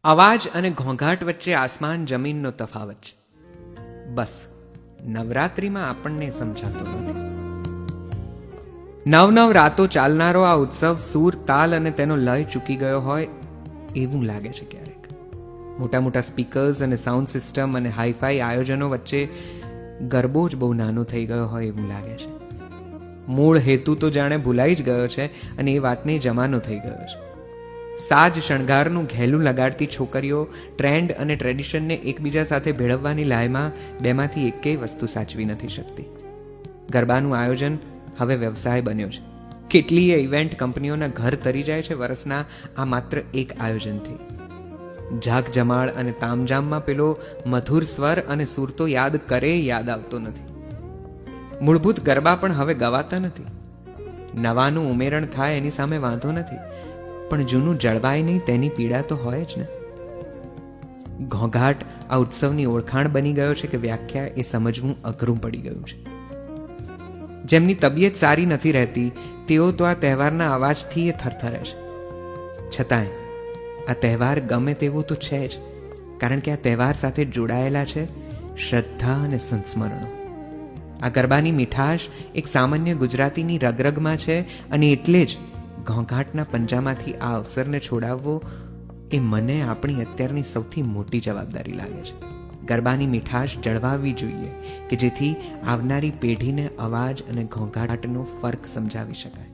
અવાજ અને ઘોંઘાટ વચ્ચે આસમાન જમીનનો તફાવત છે. બસ નવરાત્રિમાં આપણને સમજાતો નથી. નવ રાતો ચાલનારો આ ઉત્સવ સૂર, તાલ અને તેનો લય ચૂકી ગયો હોય એવું લાગે છે ક્યારેક. મોટા મોટા સ્પીકર્સ અને સાઉન્ડ સિસ્ટમ અને હાઈફાઈ આયોજનો વચ્ચે ગરબો જ બહુ નાનો થઈ ગયો હોય એવું લાગે છે. મૂળ હેતુ તો જાણે ભૂલાઈ જ ગયો છે અને એ વાતને જમાનો થઈ ગયો છે. સાજ શણગારનું ઘેલું લગાડતી છોકરીઓ ટ્રેન્ડ અને ટ્રેડિશનને એકબીજા સાથે ભેળવવાની લાયમાં બેમાંથી એકેય વસ્તુ સાચવી નથી શકતી. ગરબાનું આયોજન હવે વ્યવસાય બન્યો છે. કેટલીય ઇવેન્ટ કંપનીઓના ઘર તરી જાય છે વર્ષના આ માત્ર એક આયોજનથી. ઝાક જમાળ અને તામઝામમાં પેલો મધુર સ્વર અને સુર તો યાદ આવતો નથી. મૂળભૂત ગરબા પણ હવે ગવાતા નથી. નવાનું ઉમેરણ થાય એની સામે વાંધો નથી, પણ જૂનું જળવાય નહીં તેની પીડા તો હોય જ ને. ઘોંઘાટ આ ઉત્સવની ઓળખાણ બની ગયો છે કે વ્યાખ્યા એ સમજવું અઘરું પડી ગયું છે. જેમની તબિયત સારી નથી રહેતી તેઓ તો આ તહેવારના અવાજથી એ થરથરે છે. છતાંય આ તહેવાર ગમે તેવો તો છે જ, કારણ કે આ તહેવાર સાથે જોડાયેલા છે શ્રદ્ધા અને સંસ્મરણો. આ ગરબાની મીઠાશ એક સામાન્ય ગુજરાતીની રગરગમાં છે અને એટલે જ ઘોંઘાટના પંજામાંથી આ અવસરને છોડાવવો એ મને આપણી અત્યારની સૌથી મોટી જવાબદારી લાગે છે. ગરબાની મીઠાશ જળવાવી જોઈએ કે જેથી આવનારી પેઢીને અવાજ અને ઘોંઘાટનો ફરક સમજાવી શકાય.